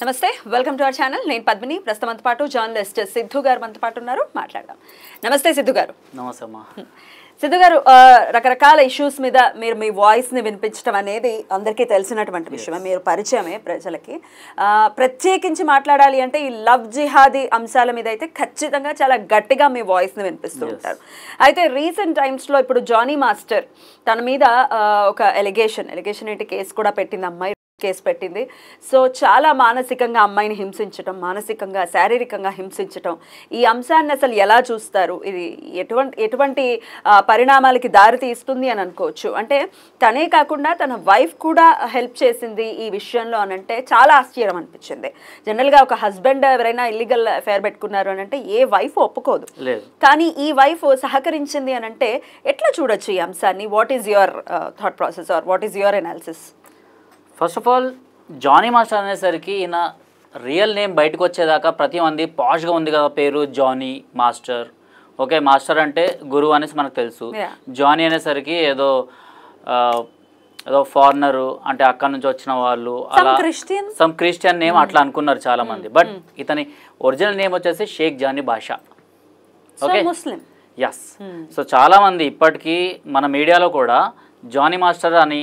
నమస్తే welcome to our channel నేను పద్మిని ప్రస్తుతం పాటు జర్నలిస్ట్ సిద్ధు గారు మనతో పాటు ఉన్నారు మాట్లాడదాం నమస్తే సిద్ధు గారు నమస్తే అమ్మా సిద్ధు గారు రకరకాల ఇష్యూస్ మీద మీరు మీ వాయిస్ ని వినిపించడం అనేది అందరికీ తెలిసినటువంటి విషయమే మీరు పరిచయమే ప్రజలకి ప్రత్యేకించి మాట్లాడాలి అంటే ఈ లవ్ జిహాదీ అంశాల మీద అయితే ఖచ్చితంగా చాలా గట్టిగా మీ వాయిస్ ని వినిపిస్తూ ఉంటారు అయితే రీసెంట్ టైమ్స్ లో ఇప్పుడు జానీ మాస్టర్ తన మీద ఒక ఎలిగేషన్ ఏంటి కేసు కూడా పెట్టింది అమ్మాయి కేసు పెట్టింది సో చాలా మానసికంగా అమ్మాయిని హింసించడం మానసికంగా శారీరకంగా హింసించడం ఈ అంశాన్ని అసలు ఎలా చూస్తారు ఇది ఎటువంటి పరిణామాలకి దారి తీస్తుంది అని అనుకోవచ్చు అంటే తనే కాకుండా తన వైఫ్ కూడా హెల్ప్ చేసింది ఈ విషయంలో అని అంటే చాలా ఆశ్చర్యం అనిపించింది జనరల్గా ఒక హస్బెండ్ ఎవరైనా ఇల్లీగల్ అఫైర్ పెట్టుకున్నారు అని అంటే ఏ వైఫ్ ఒప్పుకోదు కానీ ఈ వైఫ్ సహకరించింది అని అంటే ఎట్లా చూడొచ్చు ఈ అంశాన్ని what is your thought process or what is your analysis first of all Jani master అనేసరికి ఈయన రియల్ నేమ్ బయటకు వచ్చేదాకా ప్రతి మంది పాష్గా ఉంది కదా పేరు జానీ మాస్టర్ ఓకే మాస్టర్ అంటే గురువు అనేసి మనకు తెలుసు జానీ అనేసరికి ఏదో ఫారినరు అంటే అక్కడ నుంచి వచ్చిన వాళ్ళు అలా సమ్ క్రిస్టియన్ నేమ్ అట్లా అనుకున్నారు చాలా మంది బట్ ఇతని ఒరిజినల్ నేమ్ వచ్చేసి షేక్ జానీ బాషా ఓకే ఎస్ సో చాలా మంది ఇప్పటికీ మన మీడియాలో కూడా జానీ మాస్టర్ అని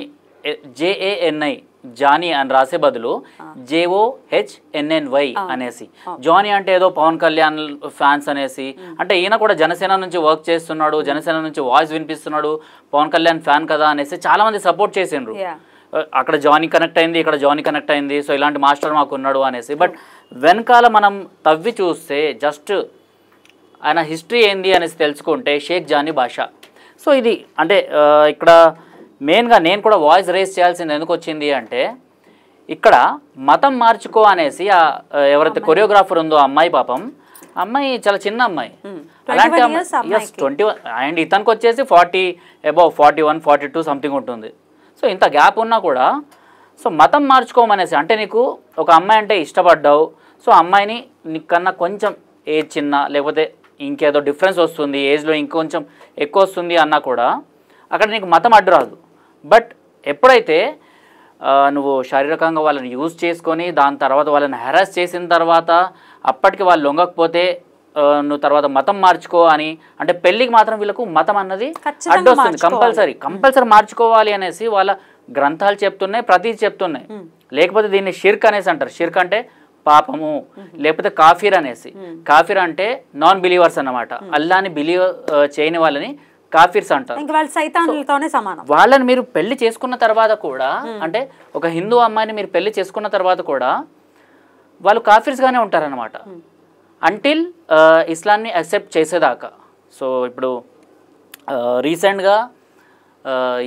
JANI జానీ అని రాసే బదులు JOHNNY అనేసి జానీ అంటే ఏదో పవన్ కళ్యాణ్ ఫ్యాన్స్ అనేసి అంటే ఈయన కూడా జనసేన నుంచి వర్క్ చేస్తున్నాడు జనసేన నుంచి వాయిస్ వినిపిస్తున్నాడు పవన్ కళ్యాణ్ ఫ్యాన్ కదా అనేసి చాలా మంది సపోర్ట్ చేసిండ్రు అక్కడ జానీ కనెక్ట్ అయింది ఇక్కడ జానీ కనెక్ట్ అయింది సో ఇలాంటి మాస్టర్ మాకు ఉన్నాడు అనేసి బట్ వెనకాల మనం తవ్వి చూస్తే జస్ట్ ఆయన హిస్టరీ ఏంది అనేసి తెలుసుకుంటే షేక్ జానీ బాషా సో ఇది అంటే ఇక్కడ మెయిన్గా నేను కూడా వాయిస్ రేస్ చేయాల్సింది ఎందుకు వచ్చింది అంటే ఇక్కడ మతం మార్చుకో అనేసి ఎవరైతే కొరియోగ్రాఫర్ ఉందో అమ్మాయి పాపం అమ్మాయి చాలా చిన్న అమ్మాయి అలాంటి ఎస్ 21 అండ్ ఇతనికి వచ్చేసి 40 అబౌవ్ 41 42 సంథింగ్ ఉంటుంది సో ఇంత గ్యాప్ ఉన్నా కూడా సో మతం మార్చుకోమనేసి అంటే నీకు ఒక అమ్మాయి అంటే ఇష్టపడ్డావు సో అమ్మాయిని నీకన్నా కొంచెం ఏజ్ చిన్న లేకపోతే ఇంకేదో డిఫరెన్స్ వస్తుంది ఏజ్లో ఇంకొంచెం ఎక్కువ వస్తుంది అన్నా కూడా అక్కడ నీకు మతం అడ్డు రాదు బట్ ఎప్పుడైతే నువ్వు శారీరకంగా వాళ్ళని యూజ్ చేసుకొని దాని తర్వాత వాళ్ళని హెరాస్ చేసిన తర్వాత అప్పటికి వాళ్ళు లొంగకపోతే నువ్వు తర్వాత మతం మార్చుకో అని అంటే పెళ్ళికి మాత్రం వీళ్ళకు మతం అన్నది అడ్డు వస్తుంది కంపల్సరీ మార్చుకోవాలి అనేసి వాళ్ళ గ్రంథాలు చెప్తున్నాయి ప్రతి చెప్తున్నాయి లేకపోతే దీన్ని షిర్క్ అనేసి అంటారు షిర్క్ అంటే పాపము లేకపోతే కాఫీర్ అనేసి కాఫీర్ అంటే నాన్ బిలీవర్స్ అన్నమాట అల్లాని బిలీవ్ చేయని వాళ్ళని కాఫీర్స్ అంటారు వాళ్ళని మీరు పెళ్లి చేసుకున్న తర్వాత కూడా అంటే ఒక హిందూ అమ్మాయిని మీరు పెళ్లి చేసుకున్న తర్వాత కూడా వాళ్ళు కాఫీర్స్గానే ఉంటారనమాట అంటిల్ ఇస్లాంని యాక్సెప్ట్ చేసేదాకా సో ఇప్పుడు రీసెంట్గా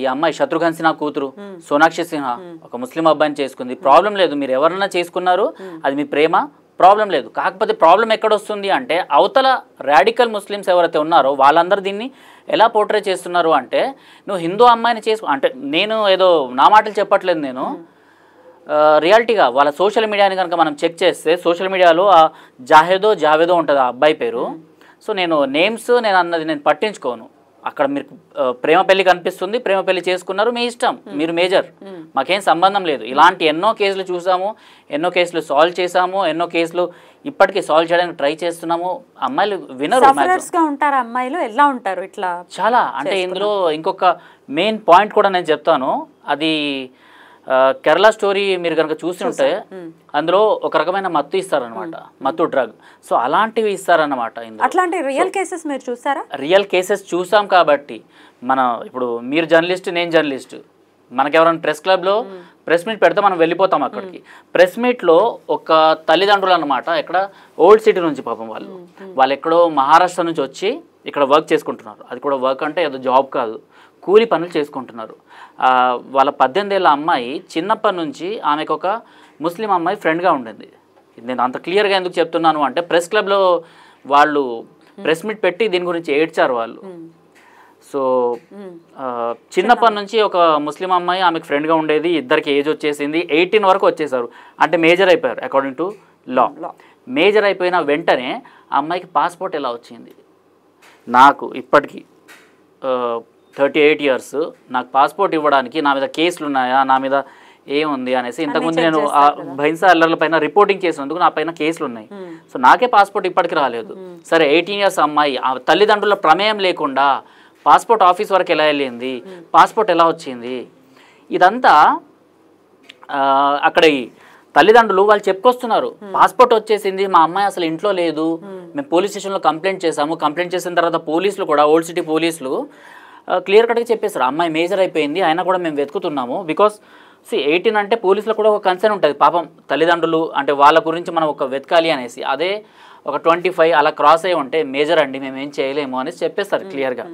ఈ అమ్మాయి శత్రుఘ్న సిన్హా కూతురు సోనాక్షి సిన్హా ఒక ముస్లిం అబ్బాయిని చేసుకుంది ప్రాబ్లం లేదు మీరు ఎవరైనా చేసుకున్నారు అది మీ ప్రేమ ప్రాబ్లం లేదు కాకపోతే ప్రాబ్లం ఎక్కడొస్తుంది అంటే అవతల రాడికల్ ముస్లిమ్స్ ఎవరైతే ఉన్నారో వాళ్ళందరూ దీన్ని ఎలా పోర్ట్రే చేస్తున్నారు అంటే నువ్వు హిందూ అమ్మాయిని అంటే నేను ఏదో నా మాటలు చెప్పట్లేదు నేను రియాలిటీగా వాళ్ళ సోషల్ మీడియాని కనుక మనం చెక్ చేస్తే సోషల్ మీడియాలో జావేదో ఉంటుంది ఆ అబ్బాయి పేరు సో నేను నేమ్స్ నేను పట్టించుకోను అక్కడ మీరు ప్రేమ పెళ్లి కనిపిస్తుంది ప్రేమ పెళ్లి చేసుకున్నారు మీ ఇష్టం మీరు మేజర్ మాకేం సంబంధం లేదు ఇలాంటి ఎన్నో కేసులు చూసాము ఎన్నో కేసులు సాల్వ్ చేసాము ఎన్నో కేసులు ఇప్పటికీ సాల్వ్ చేయడానికి ట్రై చేస్తున్నాము అమ్మాయిలు వినరు అమ్మాయిలు ఎలా ఉంటారు ఇట్లా చాలా అంటే ఇందులో ఇంకొక మెయిన్ పాయింట్ కూడా నేను చెప్తాను అది కేరళ స్టోరీ మీరు కనుక చూసి ఉంటే అందులో ఒక రకమైన మత్తు ఇస్తారనమాట మత్తు డ్రగ్ సో అలాంటివి ఇస్తారన్నమాట అట్లాంటి రియల్ కేసెస్ మీరు చూసారా రియల్ కేసెస్ చూసాం కాబట్టి మన ఇప్పుడు మీరు జర్నలిస్ట్ నేను జర్నలిస్ట్ మనకెవరైనా ప్రెస్ క్లబ్లో ప్రెస్ మీట్ పెడితే మనం వెళ్ళిపోతాం అక్కడికి ప్రెస్ మీట్లో ఒక తల్లిదండ్రులు అనమాట ఇక్కడ ఓల్డ్ సిటీ నుంచి పాపం వాళ్ళు ఎక్కడో మహారాష్ట్ర నుంచి వచ్చి ఇక్కడ వర్క్ చేసుకుంటున్నారు అది కూడా వర్క్ అంటే ఏదో జాబ్ కాదు కూలి పనులు చేసుకుంటున్నారు వాళ్ళ 18 ఏళ్ళ అమ్మాయి చిన్నప్పటి నుంచి ఆమెకు ఒక ముస్లిం అమ్మాయి ఫ్రెండ్గా ఉండింది నేను అంత క్లియర్గా ఎందుకు చెప్తున్నాను అంటే ప్రెస్ క్లబ్లో వాళ్ళు ప్రెస్ మీట్ పెట్టి దీని గురించి ఏడ్చారు వాళ్ళు సో చిన్నప్పటి నుంచి ఒక ముస్లిం అమ్మాయి ఆమెకు ఫ్రెండ్గా ఉండేది ఇద్దరికి ఏజ్ వచ్చేసింది 18 వరకు వచ్చేసారు అంటే మేజర్ అయిపోయారు అకార్డింగ్ టు లా మేజర్ అయిపోయిన వెంటనే ఆ అమ్మాయికి పాస్పోర్ట్ ఎలా వచ్చింది నాకు ఇప్పటికీ 38 years నాకు పాస్పోర్ట్ ఇవ్వడానికి నా మీద కేసులు ఉన్నాయా నా మీద ఏముంది అనేసి. ఇంతకుముందు నేను ఆ భైన్సా అల్లర్ల పైన రిపోర్టింగ్ చేసినందుకు నా పైన కేసులు ఉన్నాయి. సో నాకే పాస్పోర్ట్ ఇప్పటికి రాలేదు. సరే 18 years అమ్మాయి, ఆ తల్లిదండ్రుల ప్రమేయం లేకుండా పాస్పోర్ట్ ఆఫీస్ వరకు ఎలా వెళ్ళింది, పాస్పోర్ట్ ఎలా వచ్చింది, ఇదంతా అక్కడ తల్లిదండ్రులు వాళ్ళు చెప్పుకొస్తున్నారు. పాస్పోర్ట్ వచ్చేసింది, మా అమ్మాయి అసలు ఇంట్లో లేదు, మేము పోలీస్ స్టేషన్లో కంప్లైంట్ చేసాము. కంప్లైంట్ చేసిన తర్వాత పోలీసులు కూడా, ఓల్డ్ సిటీ పోలీసులు క్లియర్ కట్గా చెప్పేశారు అమ్మాయి మేజర్ అయిపోయింది, అయినా కూడా మేము వెతుకుతున్నాము. బికాస్ 18 అంటే పోలీసులకు కూడా ఒక కన్సర్న్ ఉంటుంది, పాపం తల్లిదండ్రులు అంటే వాళ్ళ గురించి మనం ఒక వెతకాలి అనేసి. అదే ఒక 25 అలా క్రాస్ అయ్యి ఉంటే మేజర్ అండి మేము ఏం చేయలేము అనేసి చెప్పేస్తారు క్లియర్గా.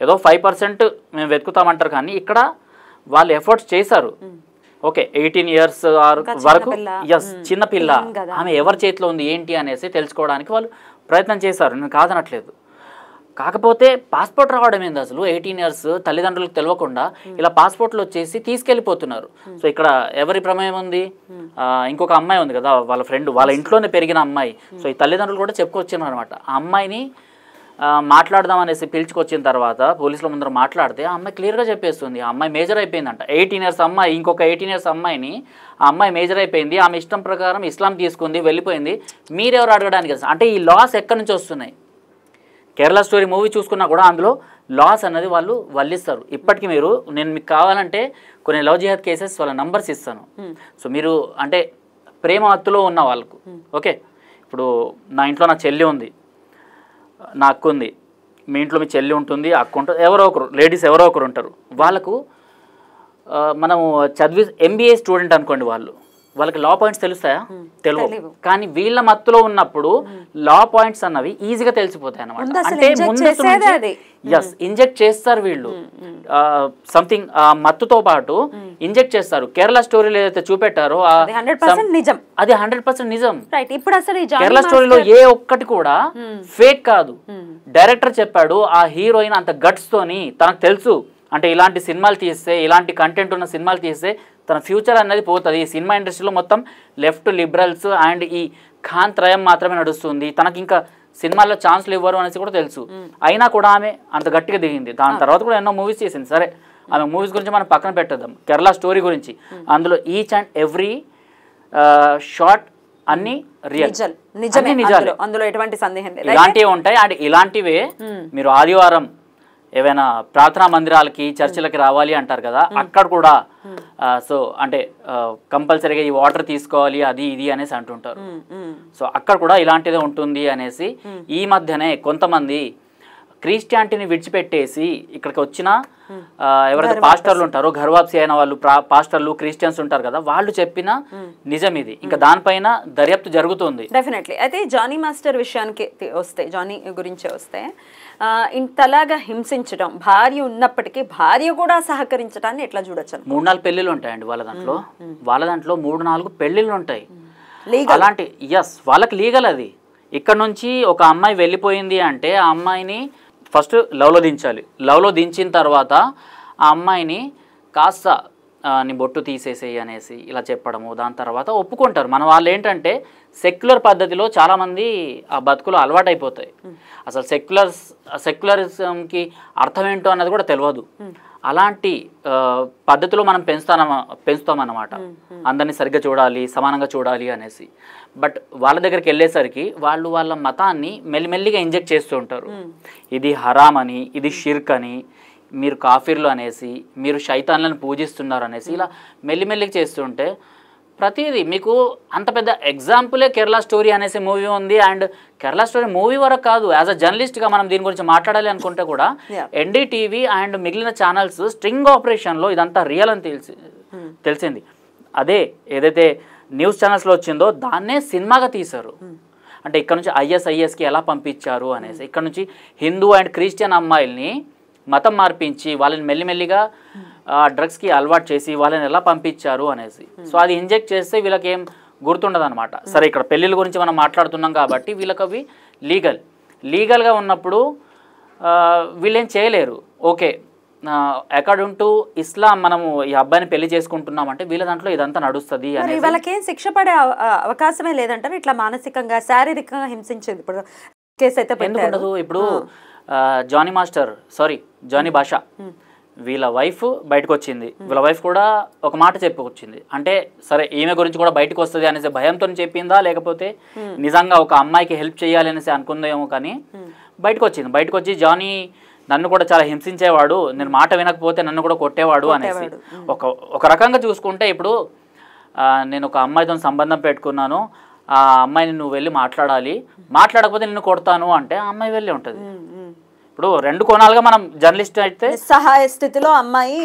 ఏదో 5% మేము వెతుకుతామంటారు, కానీ ఇక్కడ వాళ్ళు ఎఫర్ట్స్ చేశారు. ఓకే 18 years వరకు చిన్నపిల్ల, ఆమె ఎవరి చేతిలో ఉంది ఏంటి అనేసి తెలుసుకోవడానికి వాళ్ళు ప్రయత్నం చేశారు, నేను కాదనట్లేదు. కాకపోతే పాస్పోర్ట్ రావడం ఏంది అసలు 18 years తల్లిదండ్రులకు తెలియకుండా ఇలా పాస్పోర్ట్లు వచ్చేసి తీసుకెళ్ళిపోతున్నారు. సో ఇక్కడ ఎవరి ప్రమేయం ఉంది, ఇంకొక అమ్మాయి ఉంది కదా వాళ్ళ ఫ్రెండ్, వాళ్ళ ఇంట్లోనే పెరిగిన అమ్మాయి. సో ఈ తల్లిదండ్రులు కూడా చెప్పుకొచ్చారు అనమాట. ఆ అమ్మాయిని మాట్లాడదాం అనేసి పిలుచుకొచ్చిన తర్వాత పోలీసుల ముందర మాట్లాడితే ఆ అమ్మాయి క్లియర్గా చెప్పేస్తుంది ఆ అమ్మాయి మేజర్ అయిపోయిందంట. 18 years అమ్మాయి ఇంకొక 18 years అమ్మాయిని, ఆ అమ్మాయి మేజర్ అయిపోయింది, ఆమె ఇష్టం ప్రకారం ఇస్లాం తీసుకుంది, వెళ్ళిపోయింది, మీరెవరు అడగడానికి. అంటే ఈ లాస్ ఎక్కడి నుంచి వస్తున్నాయి? కేరళ స్టోరీ మూవీ చూసుకున్నా కూడా అందులో లాస్ అన్నది వాళ్ళు వల్లిస్తారు. ఇప్పటికీ మీరు, నేను మీకు కావాలంటే కొన్ని లవ్ జిహాద్ కేసెస్ వాళ్ళ నంబర్స్ ఇస్తాను. సో మీరు అంటే ప్రేమ హత్తులో ఉన్న వాళ్ళకు, ఓకే ఇప్పుడు నా ఇంట్లో నా చెల్లి ఉంది, నా అక్క ఉంది, మీ ఇంట్లో మీ చెల్లి ఉంటుంది, అక్క ఉంటుంది, ఎవరో ఒకరు లేడీస్ ఎవరో ఒకరు ఉంటారు. వాళ్ళకు మనము చదివి MBA స్టూడెంట్ అనుకోండి, వాళ్ళకి లా పాయింట్స్ తెలుస్తాయా? తెలియవు. కానీ వీళ్ళ మత్తులో ఉన్నప్పుడు లా పాయింట్స్ అన్నవి ఈజీగా తెలిసిపోతాయి అన్నమాట. అంటే ముందు ఇంజెక్ట్ చేస్తారు వీళ్ళు సంథింగ్ మత్తుతో పాటు ఇంజెక్ట్ చేస్తారు. కేరళ స్టోరీలో ఏదైతే చూపెట్టారో అది 100% నిజం. కేరళ స్టోరీలో ఏ ఒక్కటి కూడా ఫేక్ కాదు. డైరెక్టర్ చెప్పాడు ఆ హీరోయిన్ అంత గట్స్ తోని తనకు తెలుసు అంటే ఇలాంటి సినిమాలు తీస్తే, ఇలాంటి కంటెంట్ ఉన్న సినిమాలు తీస్తే తన ఫ్యూచర్ అనేది పోతుంది. ఈ సినిమా ఇండస్ట్రీలో మొత్తం లెఫ్ట్ లిబరల్స్ అండ్ ఈ ఖాన్ త్రయం మాత్రమే నడుస్తుంది, తనకి ఇంకా సినిమాల్లో ఛాన్స్లు ఇవ్వరు అనేసి కూడా తెలుసు. అయినా కూడా ఆమె అంత గట్టిగా దిగింది. దాని తర్వాత కూడా ఎన్నో మూవీస్ చేసింది. సరే ఆమె మూవీస్ గురించి మనం పక్కన పెట్టేద్దాం. కేరళ స్టోరీ గురించి అందులో ఈచ్ అండ్ ఎవ్రీ షార్ట్ అన్ని రియల్, నిజాలు, అందులో ఎటువంటి సందేహం లేదు. ఇలాంటివి ఉంటాయి. అండ్ ఇలాంటివే మీరు ఆదివారం ఏవైనా ప్రార్థనా మందిరాలకి చర్చిలకి రావాలి అంటారు కదా, అక్కడ కూడా సో అంటే కంపల్సరీగా ఈ వాటర్ తీసుకోవాలి అది ఇది అనేసి అంటుంటారు. సో అక్కడ కూడా ఇలాంటిదే ఉంటుంది అనేసి ఈ మధ్యనే కొంతమంది క్రిస్టియానిటీని విడిచిపెట్టేసి ఇక్కడికి వచ్చిన ఎవరైతే పాస్టర్లు ఉంటారో, ఘర్వాప్సి అయిన వాళ్ళు పాస్టర్లు క్రిస్టియన్స్ ఉంటారు కదా, వాళ్ళు చెప్పిన నిజం ఇది. ఇంకా దానిపైన దర్యాప్తు జరుగుతుంది డెఫినెట్లీ. అయితే జానీ మాస్టర్ విషయానికి వస్తే, జానీ గురించే వస్తే, ఇంతలాగా హింసించడం, భార్య ఉన్నప్పటికీ భార్య కూడా సహకరించడాన్ని ఎట్లా చూడొచ్చు? 3-4 పెళ్లిళ్ళు ఉంటాయండి వాళ్ళ దాంట్లో 3-4 పెళ్లిళ్ళు ఉంటాయి. అలాంటి వాళ్ళకి లీగల్ అది. ఇక్కడ నుంచి ఒక అమ్మాయి వెళ్ళిపోయింది అంటే ఆ అమ్మాయిని ఫస్ట్ లవ్లో దించాలి. లవ్లో దించిన తర్వాత ఆ అమ్మాయిని కాస్త నీ బొట్టు తీసేసేయి అనేసి ఇలా చెప్పడము, దాని తర్వాత ఒప్పుకుంటారు. మన వాళ్ళు ఏంటంటే సెక్యులర్ పద్ధతిలో చాలామంది ఆ బతుకులు అలవాటైపోతాయి. అసలు సెక్యులరిజంకి అర్థం ఏంటో అన్నది కూడా తెలియదు. అలాంటి పద్ధతిలో మనం పెంచుతామన్నమాట. అందరినీ సరిగ్గా చూడాలి, సమానంగా చూడాలి అనేసి. బట్ వాళ్ళ దగ్గరికి వెళ్ళేసరికి వాళ్ళు వాళ్ళ మతాన్ని మెల్లిమెల్లిగా ఇంజెక్ట్ చేస్తూ ఉంటారు. ఇది హరామ్ అని, ఇది షిర్క్ అని, మీరు కాఫీర్లు అనేసి, మీరు శైతాన్లను పూజిస్తున్నారు అనేసి ఇలా మెల్లిమెల్లిగా చేస్తుంటే ప్రతిదీ మీకు అంత పెద్ద ఎగ్జాంపులే కేరళ స్టోరీ అనేసి మూవీ ఉంది. అండ్ కేరళ స్టోరీ మూవీ వరకు కాదు, యాజ్ అ జర్నలిస్ట్గా మనం దీని గురించి మాట్లాడాలి అనుకుంటే కూడా NDTV అండ్ మిగిలిన ఛానల్స్ స్ట్రింగ్ ఆపరేషన్లో ఇదంతా రియల్ అని తెలిసింది. అదే ఏదైతే న్యూస్ ఛానల్స్లో వచ్చిందో దాన్నే సినిమాగా తీశారు. అంటే ఇక్కడ నుంచి ISISకి ఎలా పంపించారు అనేసి, ఇక్కడ నుంచి హిందూ అండ్ క్రిస్టియన్ అమ్మాయిల్ని మతం మార్పించి వాళ్ళని మెల్లిమెల్లిగా డ్రగ్స్కి అలవాటు చేసి వాళ్ళని ఎలా పంపించారు అనేసి. సో అది ఇంజెక్ట్ చేస్తే వీళ్ళకి ఏం గుర్తుండదు అనమాట. సరే ఇక్కడ పెళ్ళిళ్ళ గురించి మనం మాట్లాడుతున్నాం కాబట్టి వీళ్ళకి అవి లీగల్గా ఉన్నప్పుడు వీళ్ళేం చేయలేరు. ఓకే అకార్డింగ్ టు ఇస్లాం మనము ఈ అబ్బాయిని పెళ్లి చేసుకుంటున్నామంటే వీళ్ళ దాంట్లో ఇదంతా నడుస్తుంది. వాళ్ళకేం శిక్ష పడే అవకాశమే లేదంటారు ఇట్లా మానసికంగా శారీరకంగా హింసించింది ఇప్పుడు కేసు అయితే ఎందుకు ఉండదు? ఇప్పుడు జానీ భాష వీళ్ళ వైఫ్ బయటకు వచ్చింది, వీళ్ళ వైఫ్ కూడా ఒక మాట చెప్పుకొచ్చింది. అంటే సరే ఈమె గురించి కూడా బయటకు వస్తుంది అనేసి భయంతో చెప్పిందా, లేకపోతే నిజంగా ఒక అమ్మాయికి హెల్ప్ చేయాలి అనేసి అనుకుందేమో, కానీ బయటకు వచ్చింది. బయటకు వచ్చి జానీ నన్ను కూడా చాలా హింసించేవాడు, నేను మాట వినకపోతే నన్ను కూడా కొట్టేవాడు అనేసి. ఒక రకంగా చూసుకుంటే ఇప్పుడు నేను ఒక అమ్మాయితో సంబంధం పెట్టుకున్నాను, ఆ అమ్మాయిని నువ్వు వెళ్ళి మాట్లాడకపోతే నిన్ను కొడతాను అంటే ఆ అమ్మాయి వెళ్ళి ఉంటుంది. ఇప్పుడు రెండు కోణాలుగా మనం జర్నలిస్ట్ అయితే సహాయ స్థితిలో అమ్మాయి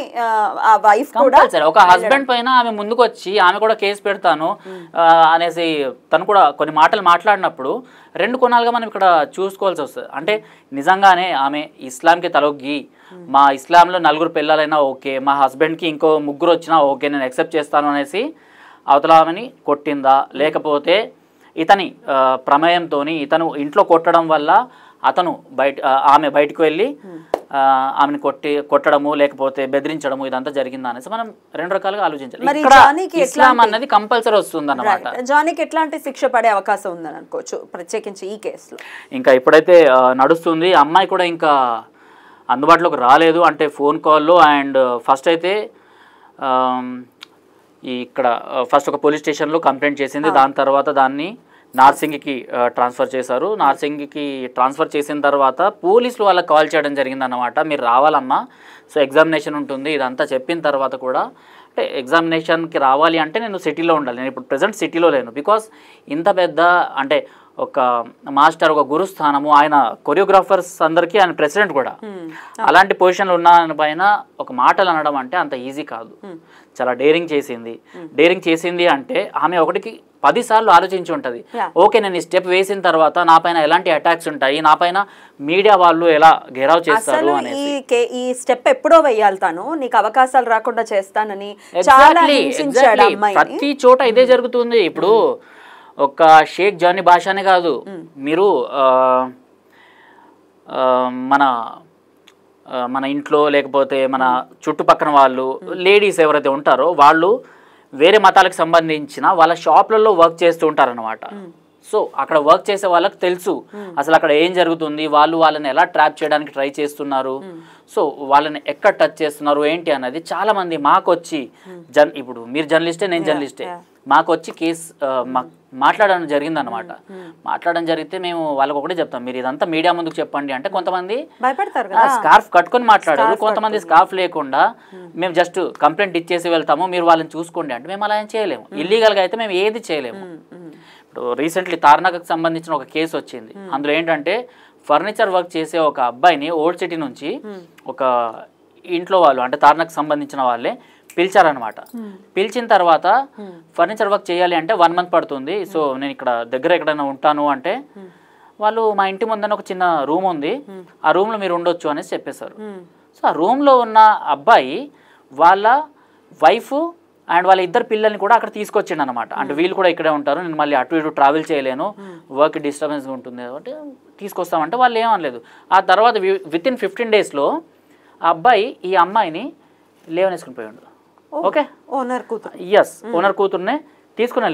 వైఫ్ కూడా ఒక హస్బెండ్ పైన ఆమె ముందుకు వచ్చి ఆమె కూడా కేసు పెడతాను అనేసి తను కూడా కొన్ని మాటలు మాట్లాడినప్పుడు రెండు కోణాలుగా మనం ఇక్కడ చూసుకోవాల్సి వస్తుంది. అంటే నిజంగానే ఆమె ఇస్లాంకి తలొగ్గి మా ఇస్లాంలో 4 పిల్లలైనా ఓకే, మా హస్బెండ్కి ఇంకో 3 వచ్చినా ఓకే, నేను యాక్సెప్ట్ చేస్తాను అనేసి అవతల ఆమెని కొట్టిందా, లేకపోతే ఇతని ప్రమేయంతో ఇతను ఇంట్లో కొట్టడం వల్ల ఆమె బయటకు వెళ్ళి ఆమెను కొట్టడము లేకపోతే బెదిరించడము ఇదంతా జరిగిందా అనేసి మనం రెండు రకాలుగా ఆలోచించాలి. ఇస్లాం అన్నది కంపల్సరీ వస్తుంది అన్నమాట. జానీకి ఎట్లాంటి శిక్ష పడే అవకాశం ఉందని అనుకోవచ్చు ప్రత్యేకించి ఈ కేసులో? ఇంకా ఇప్పుడైతే నడుస్తుంది, అమ్మాయి కూడా ఇంకా అందుబాటులోకి రాలేదు. అంటే ఫోన్ కాల్లో అండ్ ఫస్ట్ అయితే ఇక్కడ ఫస్ట్ ఒక పోలీస్ స్టేషన్లో కంప్లైంట్ చేసింది, దాని తర్వాత దాన్ని నార్సింగ్కి ట్రాన్స్ఫర్ చేశారు. నార్సింగ్కి ట్రాన్స్ఫర్ చేసిన తర్వాత పోలీసులు వాళ్ళకి కాల్ చేయడం జరిగిందన్నమాట, మీరు రావాలమ్మా, సో ఎగ్జామినేషన్ ఉంటుంది ఇదంతా చెప్పిన తర్వాత కూడా. అంటే ఎగ్జామినేషన్కి రావాలి అంటే నేను సిటీలో ఉండాలి, నేను ఇప్పుడు ప్రజెంట్ సిటీలో లేను. బికాస్ ఇంత పెద్ద అంటే ఒక మాస్టర్, ఒక గురుస్థానము, ఆయన కొరియోగ్రాఫర్స్ అందరికీ ఆయన ప్రెసిడెంట్ కూడా, అలాంటి పొజిషన్లో ఉన్న ఆయన పైన ఒక మాటలు అనడం అంటే అంత ఈజీ కాదు. చాలా డేరింగ్ చేసింది అంటే ఆమె ఒకటికి 10 సార్లు ఆలోచించి ఉంటుంది. ఓకే నేను ఈ స్టెప్ వేసిన తర్వాత నా పైన ఎలాంటి అటాక్స్ ఉంటాయి, నా పైన మీడియా వాళ్ళు ఎలా గెరావ్ చేస్తారు అనేసి. ఈ స్టెప్ ఎప్పుడో వేయాలి, తను నీకు అవకాశాలు రాకుండా చేస్తానని ప్రతి చోట ఇదే జరుగుతుంది. ఇప్పుడు ఒక షేక్ జానీ భాషనే కాదు, మీరు మన ఇంట్లో లేకపోతే మన చుట్టుపక్కల వాళ్ళు లేడీస్ ఎవరైతే ఉంటారో వాళ్ళు వేరే మతాలకు సంబంధించిన వాళ్ళ షాప్లలో వర్క్ చేస్తూ ఉంటారన్నమాట. సో అక్కడ వర్క్ చేసే వాళ్ళకి తెలుసు అసలు అక్కడ ఏం జరుగుతుంది, వాళ్ళని ఎలా ట్రాప్ చేయడానికి ట్రై చేస్తున్నారు, సో వాళ్ళని ఎక్కడ టచ్ చేస్తున్నారు ఏంటి అన్నది చాలా మంది మాకొచ్చి ఇప్పుడు మీరు జర్నలిస్టే నేను జర్నలిస్టే మాకొచ్చి కేసు మాట్లాడడం జరిగిందనమాట. మాట్లాడడం జరిగితే మేము వాళ్ళకి ఒకటే చెప్తాం, మీరు ఇదంతా మీడియా ముందుకు చెప్పండి అంటే కొంతమంది స్కార్ఫ్ కట్టుకొని మాట్లాడారు, కొంతమంది స్కార్ఫ్ లేకుండా మేము జస్ట్ కంప్లైంట్ ఇచ్చేసి వెళ్తాము మీరు వాళ్ళని చూసుకోండి అంటే మేము అలా ఏం చేయలేము. ఇల్లీగల్గా అయితే మేము ఏది చేయలేము. ఇప్పుడు రీసెంట్లీ తార్నాకకు సంబంధించిన ఒక కేసు వచ్చింది, అందులో ఏంటంటే ఫర్నిచర్ వర్క్ చేసే ఒక అబ్బాయిని ఓల్డ్ సిటీ నుంచి ఒక ఇంట్లో వాళ్ళు అంటే తార్నాకు సంబంధించిన వాళ్ళే పిలిచారనమాట. పిలిచిన తర్వాత ఫర్నిచర్ వర్క్ చేయాలి అంటే 1 మంత్ పడుతుంది, సో నేను ఇక్కడ దగ్గర ఎక్కడైనా ఉంటాను అంటే వాళ్ళు మా ఇంటి ముందర ఒక చిన్న రూమ్ ఉంది, ఆ రూమ్లో మీరు ఉండొచ్చు అనేసి చెప్పేశారు. సో ఆ రూమ్లో ఉన్న అబ్బాయి వాళ్ళ వైఫ్ అండ్ వాళ్ళ 2 పిల్లల్ని కూడా అక్కడ తీసుకొచ్చిండు అనమాట. అంటే వీళ్ళు కూడా ఇక్కడే ఉంటారు, నేను మళ్ళీ అటు ఇటు ట్రావెల్ చేయలేను, వర్క్ డిస్టర్బెన్స్ ఉంటుంది కాబట్టి తీసుకొస్తామంటే వాళ్ళు ఏమనలేదు. ఆ తర్వాత వితిన్ 15 డేస్లో ఆ అబ్బాయి ఈ అమ్మాయిని లేవనేసుకుని పోయాడు. ఓకే, ఓనర్ కూతుర్నే తీసుకుని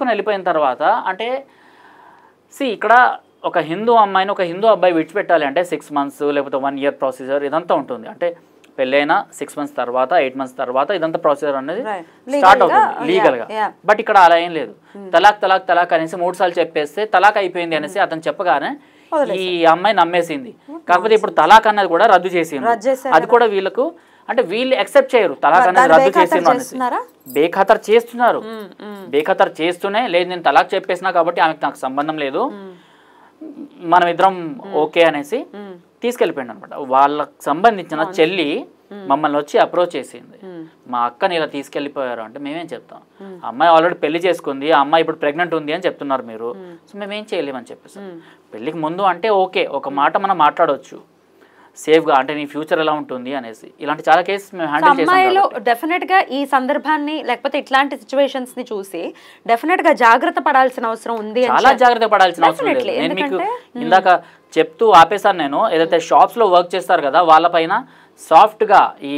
వెళ్ళిపోయిన తర్వాత అంటే ఇక్కడ ఒక హిందూ అమ్మాయిని ఒక హిందూ అబ్బాయి విడిచిపెట్టాలి అంటే 6 మంత్స్ లేకపోతే 1 ఇయర్ ప్రొసీజర్ ఇదంతా ఉంటుంది. అంటే పెళ్ళైన 6 మంత్స్ తర్వాత 8 మంత్స్ తర్వాత ఇదంతా ప్రొసీజర్ అనేది స్టార్ట్ అవుతుంది లీగల్గా. బట్ ఇక్కడ అలా ఏం లేదు, తలాక్ అనేసి 3 సార్లు చెప్పేస్తే తలాక్ అయిపోయింది అనేసి అతను చెప్పగానే ఈ అమ్మాయి నమ్మేసింది. కాకపోతే ఇప్పుడు తలాక్ అన్నది కూడా రద్దు చేసింది. అది కూడా వీళ్ళకు అంటే వీళ్ళు యాక్సెప్ట్ చేయరు, తలాక్ అనేది రద్దు చేస్తున్నారు, బేఖాతరు చేస్తున్నారు. బేఖాతరు చేస్తూనే లేదు నేను తలాక్ చెప్పేసినా కాబట్టి ఆమెకు నాకు సంబంధం లేదు, మనం ఇద్దరం ఓకే అనేసి తీసుకెళ్ళిపోయింది అనమాట. వాళ్ళకి సంబంధించిన చెల్లి మమ్మల్ని వచ్చి అప్రోచ్ చేసింది, మా అక్కని ఇలా తీసుకెళ్ళిపోయారు అంటే మేమేం చెప్తాం, అమ్మాయి ఆల్రెడీ పెళ్లి చేసుకుంది, ఆ అమ్మాయి ఇప్పుడు ప్రెగ్నెంట్ ఉంది అని చెప్తున్నారు మీరు, సో మేమేం చేయలేమని చెప్పేసి. పెళ్ళికి ముందు అంటే ఓకే ఒక మాట మనం మాట్లాడవచ్చు సేఫ్గా, అంటే నీ ఫ్యూచర్ ఎలా ఉంటుంది అనేసి. ఇలాంటి చాలా కేసెస్ మేము హ్యాండిల్ చేసాం. అమ్మాయిలు డెఫినెట్గా ఈ సందర్భాన్ని లేకపోతే ఇట్లాంటి సిచ్యువేషన్స్ ని చూసి డెఫినెట్గా జాగ్రత్త పడాల్సిన అవసరం ఉంది, చాలా జాగ్రత్త పడాల్సిన అవసరం లేదు. నేను మీకు ఇందాక చెప్తూ ఆపేసాను, నేను ఏదైతే షాప్స్లో వర్క్ చేస్తారు కదా వాళ్ళపైన సాఫ్ట్గా ఈ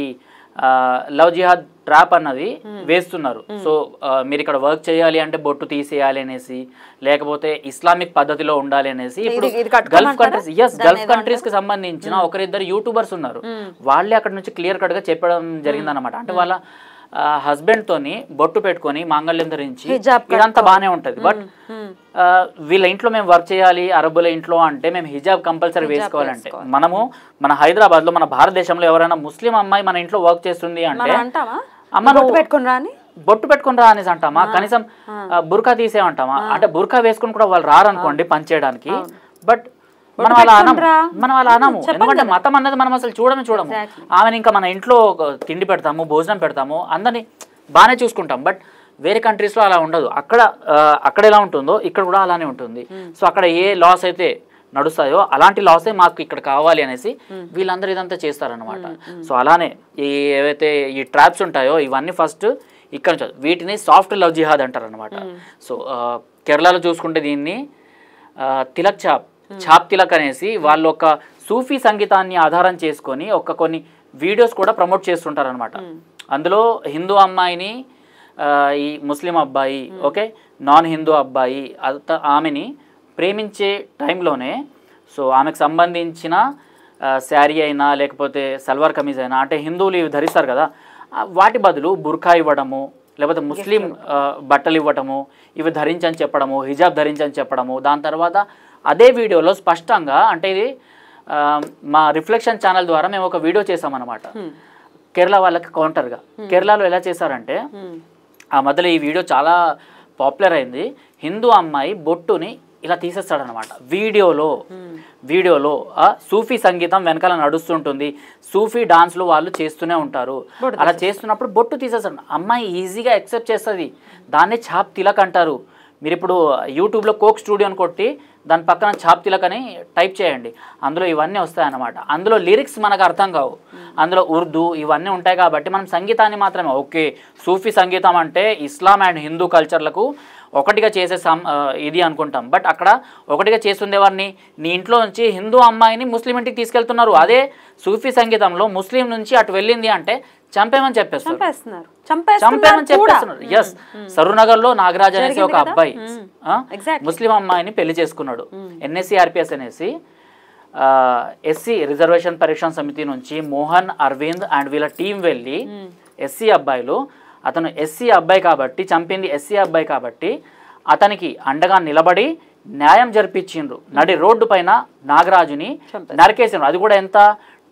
లవ్ జిహాద్ ట్రాప్ అన్నది వేస్తున్నారు. సో మీరు ఇక్కడ వర్క్ చేయాలి అంటే బొట్టు తీసేయాలి అనేసి, లేకపోతే ఇస్లామిక్ పద్ధతిలో ఉండాలి అనేసి. ఇప్పుడు గల్ఫ్ కంట్రీస్ కి సంబంధించిన ఒకరిద్దరు యూట్యూబర్స్ ఉన్నారు, వాళ్ళే అక్కడ నుంచి క్లియర్ కట్ గా చెప్పడం జరిగింది అనమాట. అంటే వాళ్ళ హస్బెండ్ తోని బొట్టు పెట్టుకొని మాంగళ్యం ధరించి ఇదంతా బాగానే ఉంటది, బట్ వీళ్ళ ఇంట్లో మేము వర్క్ చేయాలి అరబ్బుల ఇంట్లో అంటే మేము హిజాబ్ కంపల్సరీ వేసుకోవాలంటే, మనము మన హైదరాబాద్ లో మన భారతదేశంలో ఎవరైనా ముస్లిం అమ్మాయి మన ఇంట్లో వర్క్ చేస్తుంది అంటే అమ్మ బొట్టు పెట్టుకుని రా అనేసి అంటామా, కనీసం బుర్కా తీసేమంటామా. అంటే బుర్కా వేసుకుని కూడా వాళ్ళు రారనుకోండి పని చేయడానికి, బట్ మనం అలా అనము. ఎందుకంటే మతం అన్నది మనం అసలు చూడము. ఆమెను ఇంకా మన ఇంట్లో తిండి పెడతాము, భోజనం పెడతాము, అందరినీ బాగానే చూసుకుంటాం. బట్ వేరే కంట్రీస్లో అలా ఉండదు. అక్కడ ఎలా ఉంటుందో ఇక్కడ కూడా అలానే ఉంటుంది. సో అక్కడ ఏ లాస్ అయితే నడుస్తాయో అలాంటి లాసే మాకు ఇక్కడ కావాలి అనేసి వీళ్ళందరూ ఇదంతా చేస్తారనమాట. సో అలానే ఏవైతే ఈ ట్రాప్స్ ఉంటాయో ఇవన్నీ ఫస్ట్ ఇక్కడ నుంచి, వీటిని సాఫ్ట్ లవ్ జిహాద్ అంటారు అనమాట. సో కేరళలో చూసుకుంటే దీన్ని తిలక్ ఛాప్ తిలక్ అనేసి వాళ్ళు ఒక సూఫీ సంగీతాన్ని ఆధారం చేసుకొని కొన్ని వీడియోస్ కూడా ప్రమోట్ చేస్తుంటారు అనమాట. అందులో హిందూ అమ్మాయిని ఈ ముస్లిం అబ్బాయి ఓకే నాన్ హిందూ అబ్బాయి ఆమెని ప్రేమించే టైంలోనే సో ఆమెకు సంబంధించిన శారీ అయినా లేకపోతే సల్వార్ కమీజ్ అయినా అంటే హిందువులు ఇవి ధరిస్తారు కదా, వాటి బదులు బుర్ఖా ఇవ్వడము, లేకపోతే ముస్లిం బట్టలు ఇవ్వటము, ఇవి ధరించని చెప్పడము, హిజాబ్ ధరించని చెప్పడము. దాని తర్వాత అదే వీడియోలో స్పష్టంగా, అంటే ఇది మా రిఫ్లెక్షన్ ఛానల్ ద్వారా మేము ఒక వీడియో చేసామన్నమాట కేరళ వాళ్ళకి కౌంటర్గా. కేరళలో ఎలా చేశారంటే ఆ మధ్యలో ఈ వీడియో చాలా పాపులర్ అయింది. హిందూ అమ్మాయి బొట్టుని ఇలా తీసేస్తాడనమాట వీడియోలో సూఫీ సంగీతం వెనకాల నడుస్తుంటుంది, సూఫీ డాన్స్లు వాళ్ళు చేస్తూనే ఉంటారు. అలా చేస్తున్నప్పుడు బొట్టు తీసేస్తాడు. అమ్మాయి ఈజీగా యాక్సెప్ట్ చేస్తుంది. దాన్నే ఛాప్ తిలక్ అంటారు. మీరు ఇప్పుడు యూట్యూబ్లో కోక్ స్టూడియో అని కొట్టి దాని పక్కన ఛాప్ తిలక్ అని టైప్ చేయండి, అందులో ఇవన్నీ వస్తాయన్నమాట. అందులో లిరిక్స్ మనకు అర్థం కావు, అందులో ఉర్దూ ఇవన్నీ ఉంటాయి. కాబట్టి మనం సంగీతాన్ని మాత్రమే ఓకే సూఫీ సంగీతం అంటే ఇస్లాం అండ్ హిందూ కల్చర్లకు ఒకటిగా చేసే ఇది అనుకుంటాం. బట్ అక్కడ ఒకటిగా చేస్తుండేవారిని నీ ఇంట్లో నుంచి హిందూ అమ్మాయిని ముస్లిం ఇంటికి తీసుకెళ్తున్నారు. అదే సూఫీ సంగీతంలో ముస్లిం నుంచి అటు వెళ్ళింది అంటే చంపేమని చెప్పేస్తున్నారు. ఎస్, సరూనగర్ లో నాగరాజ్ అనేసి ఒక అబ్బాయి ముస్లిం అమ్మాయిని పెళ్లి చేసుకున్నాడు. NSCRPS అనేసి ఎస్సీ రిజర్వేషన్ పరీక్షణ సమితి నుంచి మోహన్, అరవింద్ అండ్ వీళ్ళ టీం వెళ్ళి ఎస్సీ అబ్బాయిలు, అతను ఎస్సీ అబ్బాయి కాబట్టి చంపింది ఎస్సీ అబ్బాయి కాబట్టి అతనికి అండగా నిలబడి న్యాయం జరిపించిండ్రు. నడి రోడ్డు పైన నాగరాజుని నరికేసిండ్రు. అది కూడా ఎంత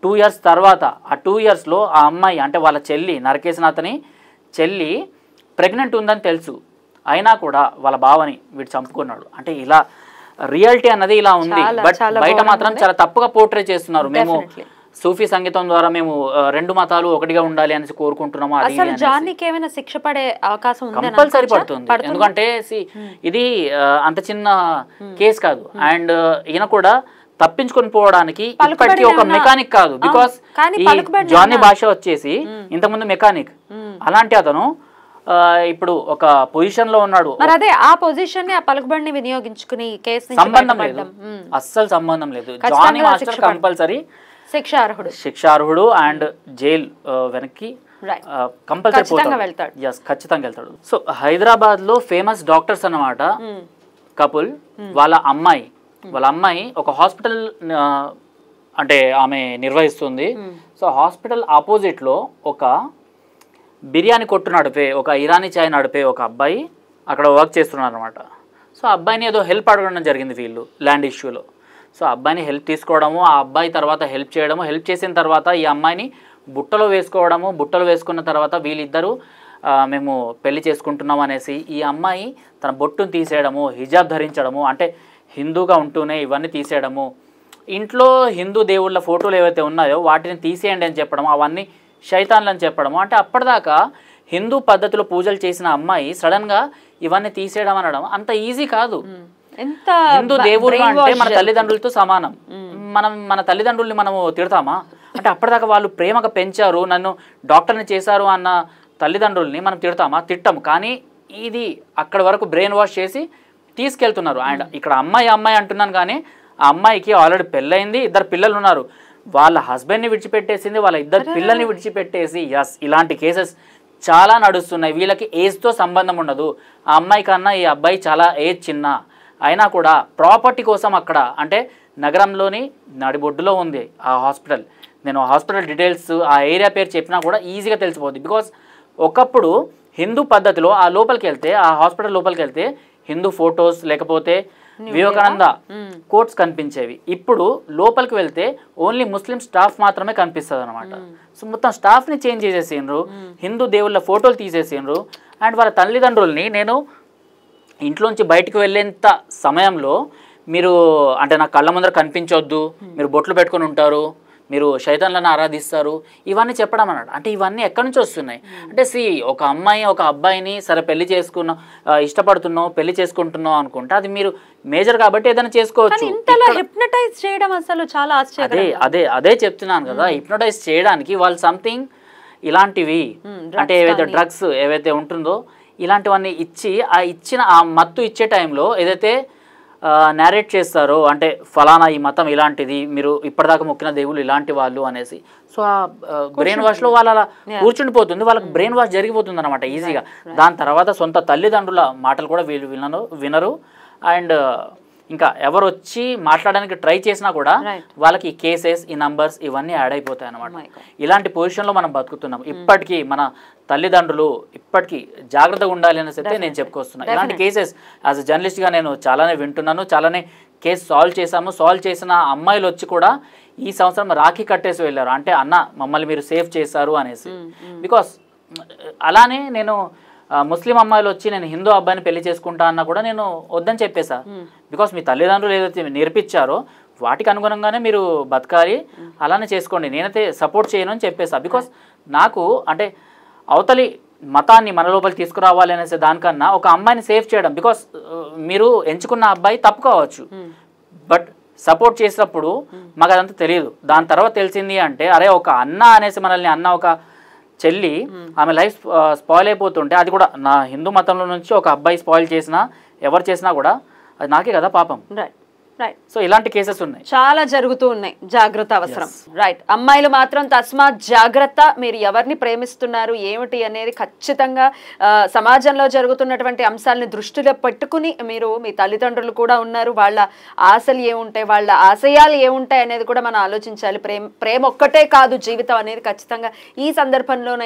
2 years తర్వాత. ఆ 2 yearsలో ఆ అమ్మాయి అంటే వాళ్ళ చెల్లి, నరికేసిన అతని చెల్లి ప్రెగ్నెంట్ ఉందని తెలుసు, అయినా కూడా వాళ్ళ బావని వీడు చంపుకున్నాడు. అంటే ఇలా రియాలిటీ అన్నది ఇలా ఉంది. బట్ బయట మాత్రం చాలా తప్పుగా పోర్ట్రే చేస్తున్నారు. మేము సూఫీ సంగీతం ద్వారా మేము 2 మతాలు ఒకటిగా ఉండాలి అనేసి కోరుకుంటున్నాము. కంపల్సరీ పడుతుంది. ఎందుకంటే ఇది అంత చిన్న కేసు కాదు. అండ్ ఈయన కూడా తప్పించుకొని పోవడానికి ఇప్పటికీ ఒక మెకానిక్ కాదు. బికాస్ జానీ భాష వచ్చేసి ఇంతకుముందు మెకానిక్, అలాంటి అతను ఇప్పుడు ఒక పొజిషన్ లో ఉన్నాడు. అదే ఆ పొజిషన్ ఆ పలుకుబడిని వినియోగించుకుని సంబంధం లేదు, అస్సలు సంబంధం లేదు. జానీ మాస్టర్ కంపల్సరీ శిక్షార్హుడు అండ్ జైల్ వెనక్కి కంపల్సరీ వెళ్తాడు. ఖచ్చితంగా వెళ్తాడు. సో హైదరాబాద్ లో ఫేమస్ డాక్టర్స్ అన్నమాట కపుల్, వాళ్ళ అమ్మాయి ఒక హాస్పిటల్ అంటే ఆమె నిర్వహిస్తుంది. సో హాస్పిటల్ ఆపోజిట్లో ఒక బిర్యానీ కొట్టు నడిపే, ఒక ఇరానీ చాయ్ నడిపే ఒక అబ్బాయి అక్కడ వర్క్ చేస్తున్నారు అనమాట. సో అబ్బాయిని ఏదో హెల్ప్ అడగడం జరిగింది వీళ్ళు ల్యాండ్ ఇష్యూలో. సో అబ్బాయిని హెల్ప్ తీసుకోవడము, ఆ అబ్బాయి తర్వాత హెల్ప్ చేయడము, హెల్ప్ చేసిన తర్వాత ఈ అమ్మాయిని బుట్టలో వేసుకోవడము, బుట్టలో వేసుకున్న తర్వాత వీళ్ళిద్దరూ మేము పెళ్లి చేసుకుంటున్నాం అనేసి ఈ అమ్మాయి తన బొట్టును తీసేయడము, హిజాబ్ ధరించడము, అంటే హిందూగా ఉంటూనే ఇవన్నీ తీసేయడము, ఇంట్లో హిందూ దేవుళ్ళ ఫోటోలు ఏవైతే ఉన్నాయో వాటిని తీసేయండి అని చెప్పడము, అవన్నీ శైతాన్లు అని చెప్పడము. అంటే అప్పటిదాకా హిందూ పద్ధతిలో పూజలు చేసిన అమ్మాయి సడన్గా ఇవన్నీ తీసేయడం అనడం అంత ఈజీ కాదు. హిందూ దేవుళ్ళు అంటే మన తల్లిదండ్రులతో సమానం. మన తల్లిదండ్రుల్ని మనము తిడతామా? అంటే అప్పటిదాకా వాళ్ళు ప్రేమగా పెంచారు, నన్ను డాక్టర్ని చేశారు అన్న తల్లిదండ్రుల్ని మనం తిడతామా? తిట్టము. కానీ ఇది అక్కడ వరకు బ్రెయిన్ వాష్ చేసి తీసుకెళ్తున్నారు. అండ్ ఇక్కడ అమ్మాయి అంటున్నాను, కానీ ఆ అమ్మాయికి ఆల్రెడీ పెళ్ళయింది, 2 పిల్లలు ఉన్నారు. వాళ్ళ హస్బెండ్ని విడిచిపెట్టేసింది, వాళ్ళ ఇద్దరు పిల్లల్ని విడిచిపెట్టేసి. ఎస్, ఇలాంటి కేసెస్ చాలా నడుస్తున్నాయి. వీళ్ళకి ఏజ్తో సంబంధం ఉండదు. ఆ అమ్మాయి కన్నా ఈ అబ్బాయి చాలా ఏజ్ చిన్న అయినా కూడా ప్రాపర్టీ కోసం అక్కడ, అంటే నగరంలోని నడిబొడ్డులో ఉంది ఆ హాస్పిటల్. నేను హాస్పిటల్ డీటెయిల్స్ ఆ ఏరియా పేరు చెప్పినా కూడా ఈజీగా తెలిసిపోద్ది. బికాస్ ఒకప్పుడు హిందూ పద్ధతిలో ఆ లోపలికి వెళ్తే, ఆ హాస్పిటల్ లోపలికి వెళ్తే హిందూ ఫొటోస్ లేకపోతే వివేకానంద కోట్స్ కనిపించేవి. ఇప్పుడు లోపలికి వెళ్తే ఓన్లీ ముస్లిం స్టాఫ్ మాత్రమే కనిపిస్తుంది అనమాట. సో మొత్తం స్టాఫ్ని చేంజ్ చేసేసిండ్రు, హిందూ దేవుళ్ళ ఫోటోలు తీసేసిండ్రు. అండ్ వాళ్ళ తల్లిదండ్రుల్ని నేను ఇంట్లోంచి బయటకు వెళ్ళేంత సమయంలో మీరు అంటే నా కళ్ళ ముందర కనిపించొద్దు, మీరు బొట్లు పెట్టుకొని ఉంటారు, మీరు శైతాన్లను ఆరాధిస్తారు, ఇవన్నీ చెప్పడం అన్నాడు. అంటే ఇవన్నీ ఎక్కడి నుంచి వస్తున్నాయి అంటే, ఒక అమ్మాయి ఒక అబ్బాయిని సరే పెళ్లి చేసుకున్నావు, ఇష్టపడుతున్నావు, పెళ్లి చేసుకుంటున్నావు అనుకుంటే అది మీరు మేజర్ కాబట్టి ఏదైనా చేసుకోవచ్చు. హిప్నటైజ్ చేయడం అసలు చాలా ఆశ్చర్యం. అదే చెప్తున్నాను కదా, హిప్నటైజ్ చేయడానికి వాళ్ళు సంథింగ్ ఇలాంటివి అంటే ఏవైతే డ్రగ్స్ ఏవైతే ఉంటుందో ఇలాంటివన్నీ ఇచ్చి ఆ మత్తు ఇచ్చే టైంలో ఏదైతే నేరేట్ చేస్తారో, అంటే ఫలానా ఈ మతం ఇలాంటిది, మీరు ఇప్పటిదాకా మొక్కిన దేవుళ్ళు ఇలాంటి వాళ్ళు అనేసి. సో ఆ బ్రెయిన్ వాష్లో వాళ్ళు అలా కూర్చుండిపోతుంది, వాళ్ళకి బ్రెయిన్ వాష్ జరిగిపోతుంది అనమాట ఈజీగా. దాని తర్వాత సొంత తల్లిదండ్రుల మాటలు కూడా వీళ్ళు వినరు. అండ్ ఇంకా ఎవరు వచ్చి మాట్లాడడానికి ట్రై చేసినా కూడా వాళ్ళకి ఈ కేసెస్, ఈ నంబర్స్ ఇవన్నీ యాడ్ అయిపోతాయి అనమాట. ఇలాంటి పొజిషన్లో మనం బతుకుతున్నాం. ఇప్పటికీ మన తల్లిదండ్రులు ఇప్పటికీ జాగ్రత్తగా ఉండాలి అనేసి అయితే నేను చెప్పుకొస్తున్నాను. ఇలాంటి కేసెస్ యాజ్ అ జర్నలిస్ట్గా నేను చాలానే వింటున్నాను, చాలానే కేసు సాల్వ్ చేసిన అమ్మాయిలు వచ్చి కూడా ఈ సంవత్సరం రాఖీ కట్టేసి వెళ్ళారు. అంటే అన్న మమ్మల్ని మీరు సేవ్ చేశారు అనేసి. బికాస్ అలానే నేను ముస్లిం అమ్మాయిలు వచ్చి నేను హిందూ అబ్బాయిని పెళ్లి చేసుకుంటా అన్నా కూడా నేను వద్దని చెప్పేసా. బికాస్ మీ తల్లిదండ్రులు ఏదైతే నేర్పించారో వాటికి అనుగుణంగానే మీరు బతకాలి, అలానే చేసుకోండి, నేనైతే సపోర్ట్ చేయను అని చెప్పేసా. బికాస్ నాకు అంటే అవతలి మతాన్ని మన లోపలికి తీసుకురావాలి అనేసి దానికన్నా ఒక అమ్మాయిని సేఫ్ చేయడం. బికాస్ మీరు ఎంచుకున్న అబ్బాయి తప్పు కావచ్చు, బట్ సపోర్ట్ చేసినప్పుడు మాకు అదంతా తెలియదు. దాని తర్వాత తెలిసింది అంటే అరే ఒక అన్న అనేసి మనల్ని అన్న ఒక చెల్లి ఆమె లైఫ్ స్పాయిల్ అయిపోతుంటే, అది కూడా నా హిందూ మతంలో నుంచి ఒక అబ్బాయి స్పాయిల్ చేసినా ఎవరు చేసినా కూడా అది నాకే కదా పాపం. రైట్. సో ఇలాంటి కేసెస్ ఉన్నాయి, చాలా జరుగుతూ ఉన్నాయి. జాగ్రత్త అవసరం. రైట్. అమ్మాయిలు మాత్రం తస్మాత్ జాగ్రత్త. మీరు ఎవరిని ప్రేమిస్తున్నారు ఏమిటి అనేది ఖచ్చితంగా సమాజంలో జరుగుతున్నటువంటి అంశాలని దృష్టిలో పెట్టుకుని మీరు, మీ తల్లిదండ్రులు కూడా ఉన్నారు, వాళ్ళ ఆశలు ఏముంటాయి, వాళ్ళ ఆశయాలు ఏముంటాయి అనేది కూడా మనం ఆలోచించాలి. ప్రేమ ఒక్కటే కాదు జీవితం అనేది ఖచ్చితంగా ఈ సందర్భంలో